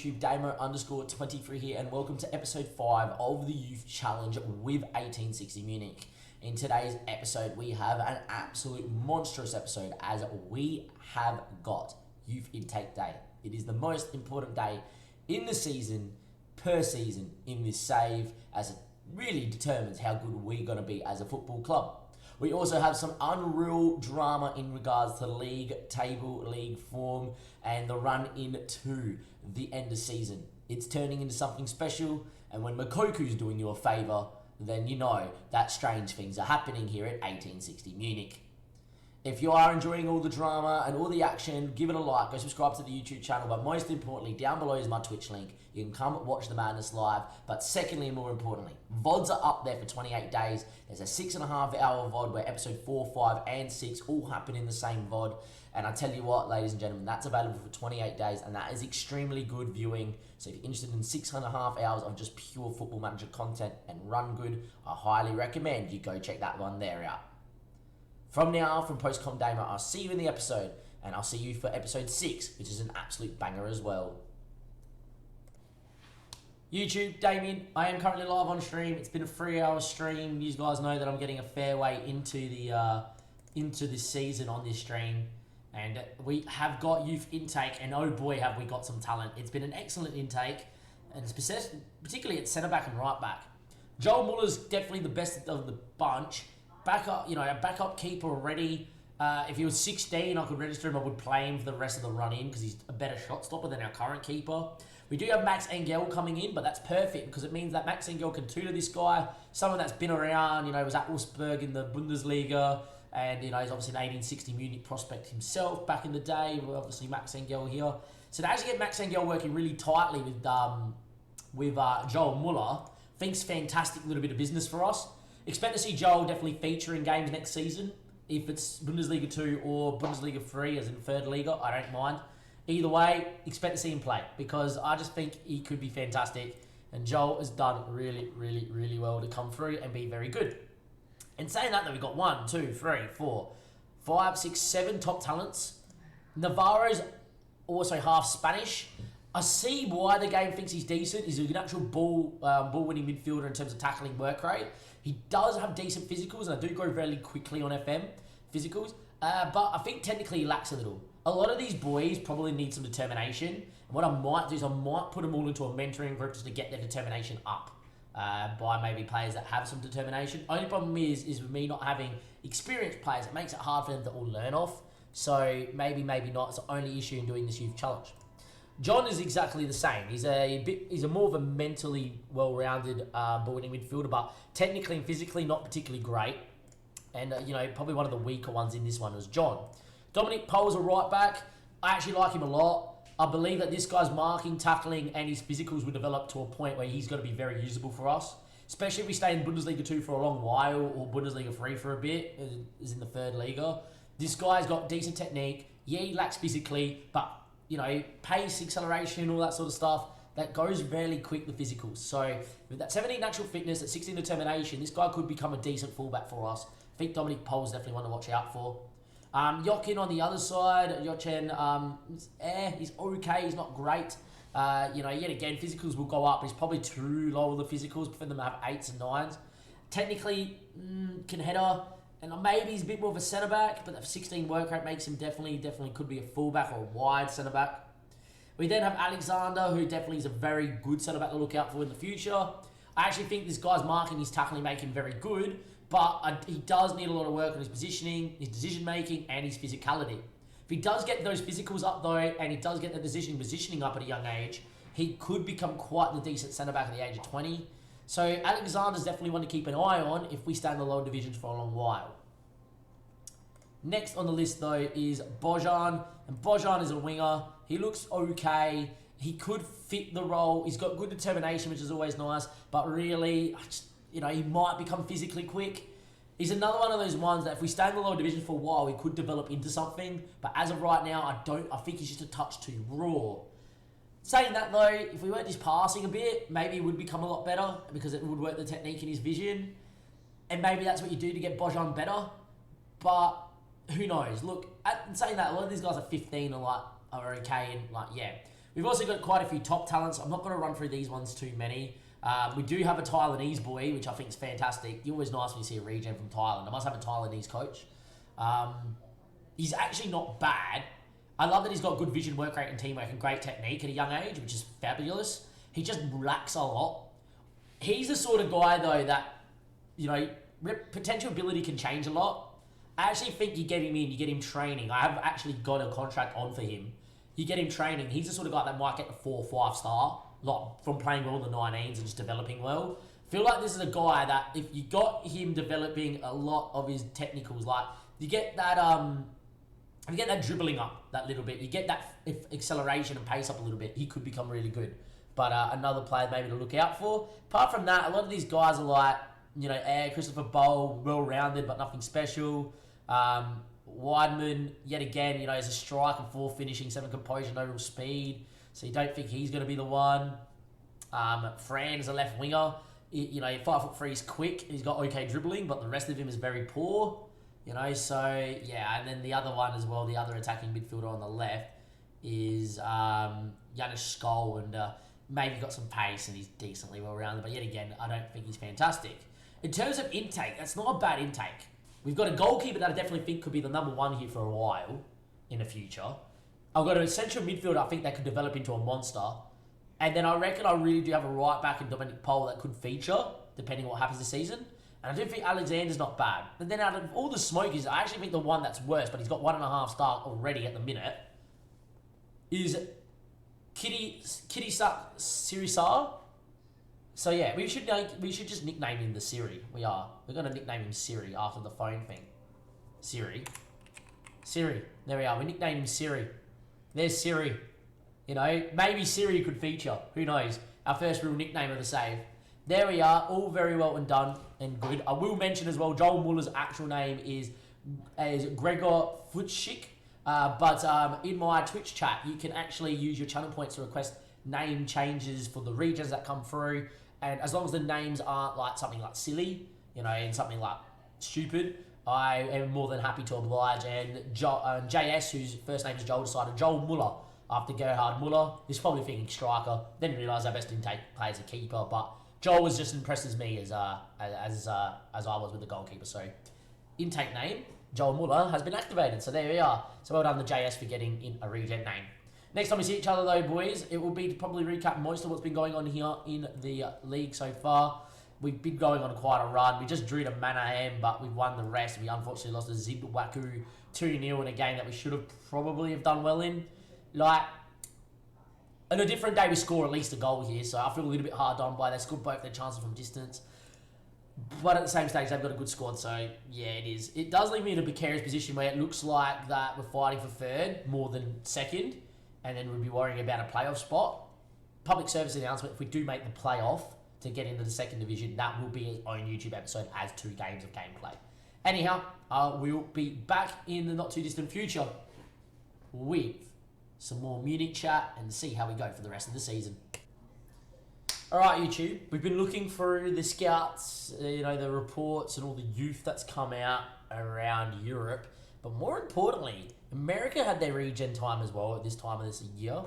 YouTube, Damo_23 here, and welcome to episode 5 of the Youth Challenge with 1860 Munich. In today's episode, we have an absolute monstrous episode as we have got Youth Intake Day. It is the most important day in the season, per season, in this save, as it really determines how good we're going to be as a football club. We also have some unreal drama in regards to league table, league form, and the run into the end of season. It's turning into something special, and when Makoku's doing you a favour, then you know that strange things are happening here at 1860 Munich. If you are enjoying all the drama and all the action, give it a like, go subscribe to the YouTube channel, but most importantly, down below is my Twitch link. You can come watch the madness live, but secondly and more importantly, VODs are up there for 28 days. There's a 6.5 hour VOD where episode 4, 5 and 6 all happen in the same VOD. And I tell you what, ladies and gentlemen, that's available for 28 days and that is extremely good viewing. So if you're interested in 6.5 hours of just pure Football Manager content and run good, I highly recommend you go check that one there out. From now, from Postcom Damo, I'll see you in the episode, and I'll see you for episode 6, which is an absolute banger as well. YouTube, Damien, I am currently live on stream. It's been a 3-hour stream. You guys know that I'm getting a fair way into this season on this stream, and we have got youth intake, and oh boy, have we got some talent. It's been an excellent intake, and particularly at centre back and right back. Joel Muller's definitely the best of the bunch. Backup, a backup keeper already. If he was 16, I could register him. I would play him for the rest of the run-in because he's a better shot stopper than our current keeper. We do have Max Engel coming in, but that's perfect because it means that Max Engel can tutor this guy. Someone that's been around, was at Wolfsburg in the Bundesliga, and he's obviously an 1860 Munich prospect himself back in the day. Obviously Max Engel here. So to actually get Max Engel working really tightly with Joel Muller, I think's fantastic little bit of business for us. Expect to see Joel definitely feature in games next season. If it's Bundesliga 2 or Bundesliga 3 as in third Liga, I don't mind. Either way, expect to see him play because I just think he could be fantastic. And Joel has done really, really, really well to come through and be very good. And saying that, we've got 1, 2, 3, 4, 5, 6, 7 top talents. Navarro's also half Spanish. I see why the game thinks he's decent. He's an actual ball-winning midfielder in terms of tackling work rate. He does have decent physicals, and I do go fairly quickly on FM physicals, but I think technically he lacks a little. A lot of these boys probably need some determination, and what I might do is I might put them all into a mentoring group just to get their determination up by maybe players that have some determination. Only problem is with me not having experienced players, it makes it hard for them to all learn off, so maybe not. It's the only issue in doing this youth challenge. John is exactly the same. He's a more of a mentally well-rounded ball-winning midfielder, but technically and physically not particularly great. And probably one of the weaker ones in this one was John. Dominic Poe is a right back. I actually like him a lot. I believe that this guy's marking, tackling, and his physicals will develop to a point where he's going to be very usable for us, especially if we stay in Bundesliga 2 for a long while or Bundesliga 3 for a bit, as in the third Liga. This guy's got decent technique. Yeah, he lacks physically, but pace, acceleration, all that sort of stuff, that goes fairly quick, the physicals. So with that 17 natural fitness, at 16 determination, this guy could become a decent fullback for us. I think Dominic Poe is definitely one to watch out for. Jochen on the other side, he's okay, he's not great. Yet again, physicals will go up. He's probably too low with the physicals for them to have 8s and 9s. Technically, can header. And maybe he's a bit more of a centre-back, but that 16 work rate makes him definitely could be a full-back or a wide centre-back. We then have Alexander, who definitely is a very good centre-back to look out for in the future. I actually think this guy's marking, his tackling make him very good, but he does need a lot of work on his positioning, his decision-making, and his physicality. If he does get those physicals up, though, and he does get the positioning up at a young age, he could become quite the decent centre-back at the age of 20. So Alexander's definitely one to keep an eye on if we stay in the lower divisions for a long while. Next on the list though is Bojan, and Bojan is a winger. He looks okay. He could fit the role. He's got good determination, which is always nice, but really, he might become physically quick. He's another one of those ones that if we stay in the lower division for a while, he could develop into something, but as of right now, I think he's just a touch too raw. Saying that though, if we worked his passing a bit, maybe he would become a lot better because it would work the technique in his vision. And maybe that's what you do to get Bojan better. But who knows? Look, saying that, a lot of these guys are 15 and are okay and We've also got quite a few top talents. I'm not going to run through these ones too many. We do have a Taiwanese boy, which I think is fantastic. It's always nice when you see a regen from Thailand. I must have a Taiwanese coach. He's actually not bad. I love that he's got good vision, work rate, and teamwork, and great technique at a young age, which is fabulous. He just lacks a lot. He's the sort of guy, though, that, you know, potential ability can change a lot. I actually think you get him in, you get him training. I have actually got a contract on for him. You get him training. He's the sort of guy that might get the 4 or 5 star, like from playing well in the 19s and just developing well. I feel like this is a guy that if you got him developing a lot of his technicals, like you get that dribbling up that little bit, you get that acceleration and pace up a little bit, he could become really good. But another player maybe to look out for. Apart from that, a lot of these guys are like, you know, Christopher Bowl, well-rounded but nothing special. Weidman, yet again, you know, is a striker, 4 finishing, 7 composure, no real speed. So you don't think he's going to be the one. Fran is a left winger. You know, 5'3", he's quick. He's got okay dribbling, but the rest of him is very poor. You know, so yeah. And then the other one as well, the other attacking midfielder on the left is Janusz Skoll, and maybe got some pace and he's decently well-rounded. But yet again, I don't think he's fantastic. In terms of intake, that's not a bad intake. We've got a goalkeeper that I definitely think could be the number 1 here for a while in the future. I've got a central midfielder I think that could develop into a monster. And then I reckon I really do have a right back in Dominic Poe that could feature, depending on what happens this season. And I do think Alexander's not bad. And then out of all the smokies, I actually think the one that's worse, but he's got 1.5 star already at the minute, is Sirisar. So yeah, we should just nickname him the Siri. We're gonna nickname him Siri after the phone thing. Siri. There we are. We nicknamed him Siri. There's Siri. You know, maybe Siri could feature. Who knows? Our first real nickname of the save. There we are. All very well and done and good. I will mention as well, Joel Muller's actual name is Gregor Futschik. But in my Twitch chat, you can actually use your channel points to request name changes for the regions that come through. And as long as the names aren't like something like silly, you know, and something like stupid, I am more than happy to oblige. And JS, whose first name is Joel, decided Joel Muller after Gerhard Muller. He's probably thinking striker. Didn't realise our best intake player is a keeper, but Joel was just impressed as me as I was with the goalkeeper. So intake name, Joel Muller, has been activated. So there we are. So well done to JS for getting in a regen name. Next time we see each other though, boys, it will be to probably recap most of what's been going on here in the league so far. We've been going on quite a run. We just drew to Manaheim, but we've won the rest. We unfortunately lost to Zimbabwe 2-0 in a game that we should have probably have done well in. Like, on a different day we score at least a goal here, so I feel a little bit hard done by. They scored both their chances from distance. But at the same stage, they've got a good squad, so yeah, it is. It does leave me in a precarious position where it looks like that we're fighting for third more than second, and then we'll be worrying about a playoff spot. Public service announcement, if we do make the playoff to get into the second division, that will be its own YouTube episode as 2 games of gameplay. Anyhow, we'll be back in the not too distant future with some more Munich chat and see how we go for the rest of the season. Alright YouTube, we've been looking through the scouts, you know, the reports and all the youth that's come out around Europe. But more importantly, America had their regen time as well at this time of this year.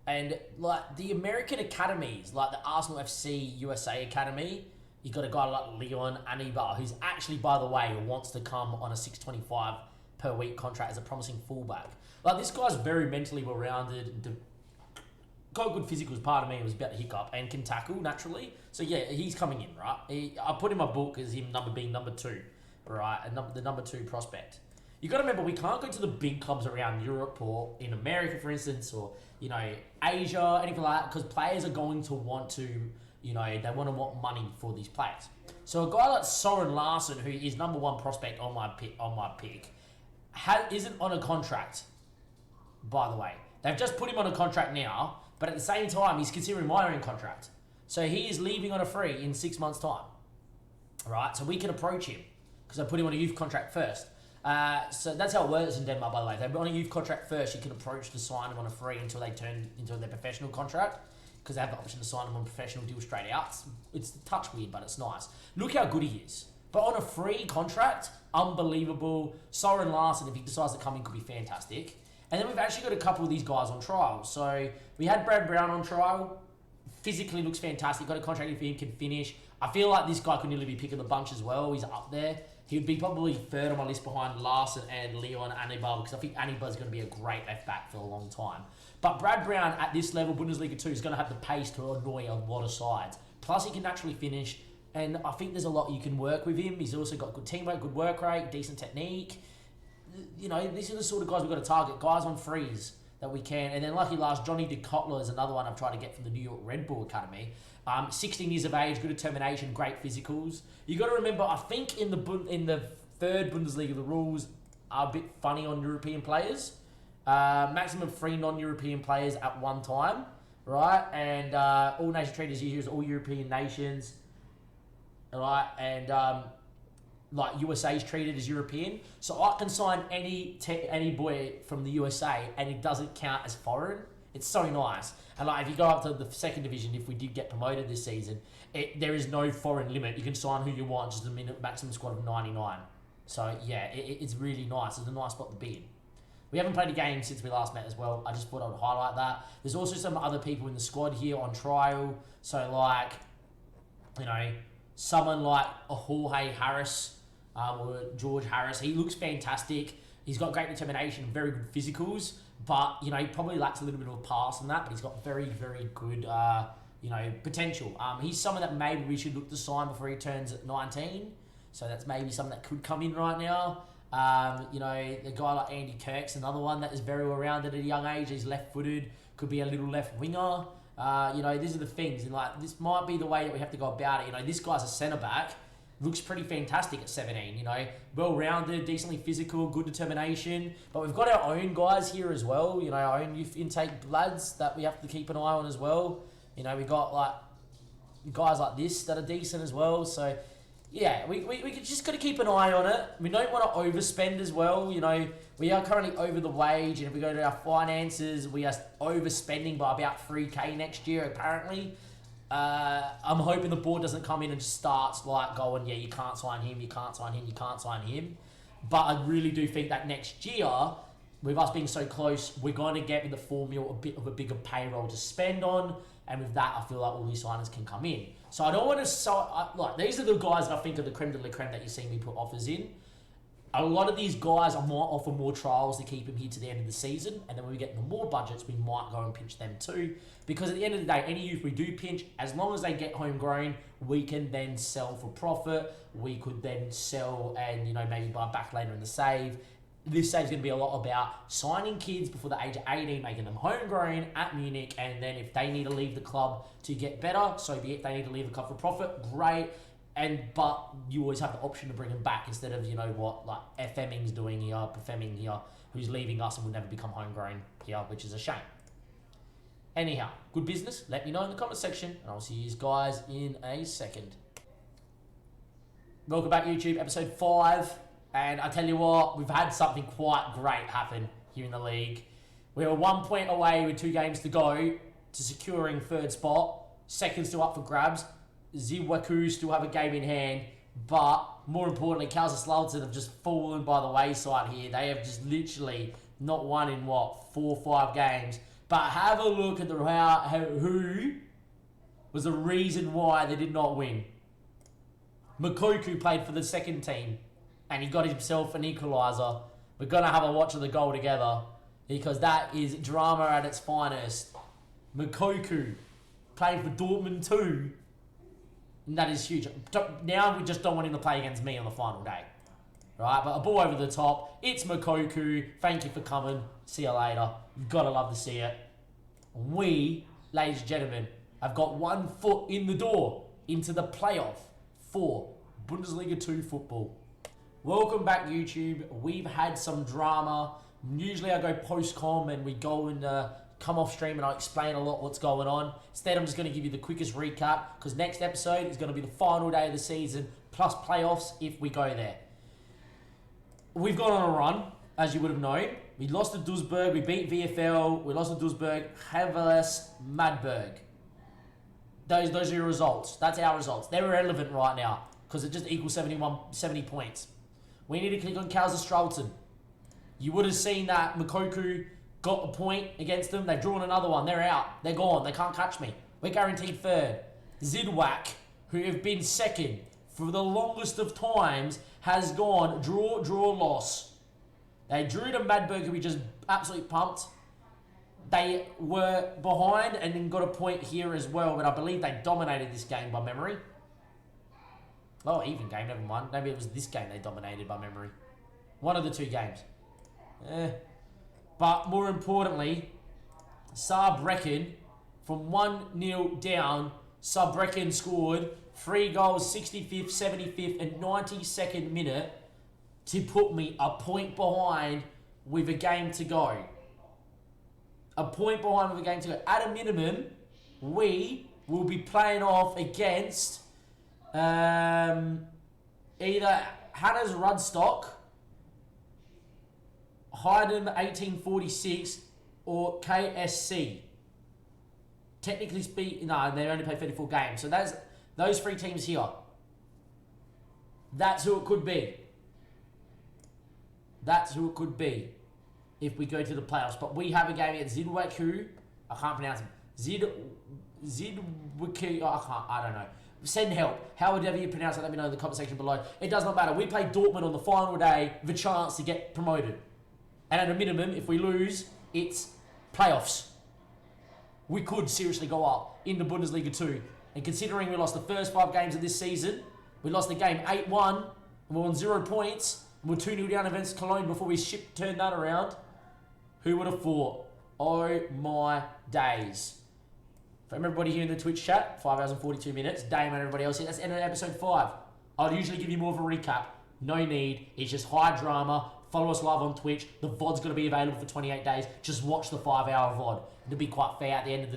And like the American academies, like the Arsenal FC USA Academy, you got a guy like Leon Anibar, who's actually, by the way, wants to come on a $6.25 per week contract as a promising fullback. Like this guy's very mentally well-rounded, got good physicals. Part of me was about to hiccup and can tackle naturally. So yeah, he's coming in, right? I put in my book as him being number 2, right? And the number 2 prospect. You got to remember, we can't go to the big clubs around Europe or in America, for instance, or, you know, Asia, anything like that, because players are going to want to, you know, they want money for these players. So a guy like Soren Larsen, who is number 1 prospect on my pick, isn't on a contract, by the way. They've just put him on a contract now, but at the same time, he's considering minor in contract. So he is leaving on a free in 6 months' time. Right? So we can approach him, because I put him on a youth contract first. So that's how it works in Denmark, by the way. They're on a youth contract first. You can approach to sign them on a free until they turn into their professional contract, because they have the option to sign them on a professional deal straight out. It's a touch weird, but it's nice. Look how good he is. But on a free contract, unbelievable. Soren Larsen, if he decides to come in, could be fantastic. And then we've actually got a couple of these guys on trial. So we had Brad Brown on trial. Physically looks fantastic. Got a contract if he can finish. I feel like this guy could nearly be pick of the bunch as well. He's up there. He would be probably third on my list behind Larson and Leon Anibal, because I think Anibal's going to be a great left back for a long time. But Brad Brown at this level, Bundesliga 2, is going to have the pace to annoy a lot of sides. Plus, he can naturally finish, and I think there's a lot you can work with him. He's also got good teamwork, good work rate, decent technique. You know, these are the sort of guys we've got to target. Guys on freeze that we can. And then lucky last, Johnny De Kotler is another one I've tried to get from the New York Red Bull Academy. 16 years of age, good determination, great physicals. You got to remember, I think in the third Bundesliga, the rules are a bit funny on European players. Maximum 3 non-European players at one time, right? And all nations treated as usual as all European nations, right? And like USA's treated as European. So I can sign any boy from the USA and it doesn't count as foreign. It's so nice. And like if you go up to the second division, if we did get promoted this season, there is no foreign limit. You can sign who you want, just a maximum squad of 99. So yeah, it's really nice. It's a nice spot to be in. We haven't played a game since we last met as well. I just thought I would highlight that. There's also some other people in the squad here on trial. So like, you know, someone like a Jorge Harris, or George Harris. He looks fantastic. He's got great determination, very good physicals, but, you know, he probably lacks a little bit of a pass on that, but he's got very, very good, you know, potential. He's someone that maybe we should look to sign before he turns 19. So that's maybe something that could come in right now. You know, the guy like Andy Kirk's another one that is very well-rounded at a young age. He's left-footed, could be a little left winger. You know, these are the things, and like this might be the way that we have to go about it. You know, this guy's a centre-back, looks pretty fantastic at 17, you know, well-rounded, decently physical, good determination. But we've got our own guys here as well, you know, our own youth intake lads that we have to keep an eye on as well. You know, we got like guys like this that are decent as well. So yeah, we just got to keep an eye on it. We don't want to overspend as well. You know, we are currently over the wage, and if we go to our finances, we are overspending by about 3K next year apparently. I'm hoping the board doesn't come in and just starts like going, yeah, you can't sign him, you can't sign him, you can't sign him. But I really do think that next year, with us being so close, we're going to get with the formula a bit of a bigger payroll to spend on. And with that, I feel like all these signers can come in. So I don't want to... like, these are the guys that I think are the creme de la creme that you see me put offers in. A lot of these guys, I might offer more trials to keep them here to the end of the season. And then when we get the more budgets, we might go and pinch them too. Because at the end of the day, any youth we do pinch, as long as they get homegrown, we can then sell for profit. We could then sell and, you know, maybe buy back later in the save. This save's going to be a lot about signing kids before the age of 18, making them homegrown at Munich, and then if they need to leave the club to get better, so be it. They need to leave the club for profit, great. But you always have the option to bring them back instead of, you know what, like Fming's doing here, Fming here, who's leaving us and will never become homegrown here, which is a shame. Anyhow, good business. Let me know in the comment section, and I'll see you guys in a second. Welcome back, YouTube, episode 5. And I tell you what, we've had something quite great happen here in the league. We were 1 point away with 2 games to go to securing third spot. Second still up for grabs. Ziwaku still have a game in hand. But more importantly, Kaiserslautern have just fallen by the wayside here. They have just literally not won in, 4 or 5 games. But have a look at who was the reason why they did not win. Makoku played for the second team. And he got himself an equaliser. We're going to have a watch of the goal together, because that is drama at its finest. Makoku playing for Dortmund too. And that is huge. Now we just don't want him to play against me on the final day. Right, but a ball over the top. It's Makoku. Thank you for coming. See you later. You've got to love to see it. We, ladies and gentlemen, have got 1 foot in the door into the playoff for Bundesliga 2 football. Welcome back, YouTube. We've had some drama. Usually I go post-com and we go and come off stream and I explain a lot what's going on. Instead, I'm just going to give you the quickest recap, because next episode is going to be the final day of the season, plus playoffs if we go there. We've gone on a run, as you would have known. We lost to Duisburg, we beat VfL, we lost to Duisburg, Havels, Madberg. Those are your results. That's our results. They're irrelevant right now, because it just equals 70 points. We need to click on Kaiserslautern. You would have seen that Makoku got a point against them. They've drawn another one. They're out. They're gone. They can't catch me. We're guaranteed third. Zidwak, who have been second for the longest of times, has gone draw, loss. They drew to Madberg, who we just absolutely pumped. They were behind and then got a point here as well, but I believe they dominated this game by memory. Oh, even game, never mind. Maybe it was this game they dominated by memory. One of the two games. But more importantly, Saarbrücken, from 1-0 down, Saarbrücken scored 3 goals, 65th, 75th and 92nd minute to put me a point behind with a game to go. A point behind with a game to go. At a minimum, we will be playing off against either Hannes Rudstock, Haydn 1846, or KSC. Technically speaking, no, they only play 34 games. So that's those 3 teams here. That's who it could be. That's who it could be if we go to the playoffs. But we have a game against Zidwaku. I can't pronounce him. Zidwaku. I don't know. Send help. However you pronounce it, let me know in the comment section below. It does not matter. We play Dortmund on the final day with a chance to get promoted. And at a minimum, if we lose, it's playoffs. We could seriously go up into Bundesliga 2. And considering we lost the first 5 games of this season, we lost the game 8-1, and we're on 0 points, and we're 2-0 down against Cologne before we turned that around. Who would have thought? Oh my days. From everybody here in the Twitch chat, 5 hours and 42 minutes. Dame and everybody else here, that's the end of episode 5. I'll usually give you more of a recap. No need. It's just high drama. Follow us live on Twitch. The VOD's going to be available for 28 days. Just watch the 5-hour VOD. It'll be quite fair at the end of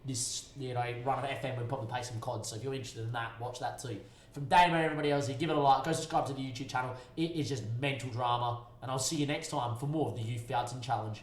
this run of FM. We'll probably play some COD. So if you're interested in that, watch that too. From Dame and everybody else here, give it a like. Go subscribe to the YouTube channel. It is just mental drama. And I'll see you next time for more of the Youth Foutsing Challenge.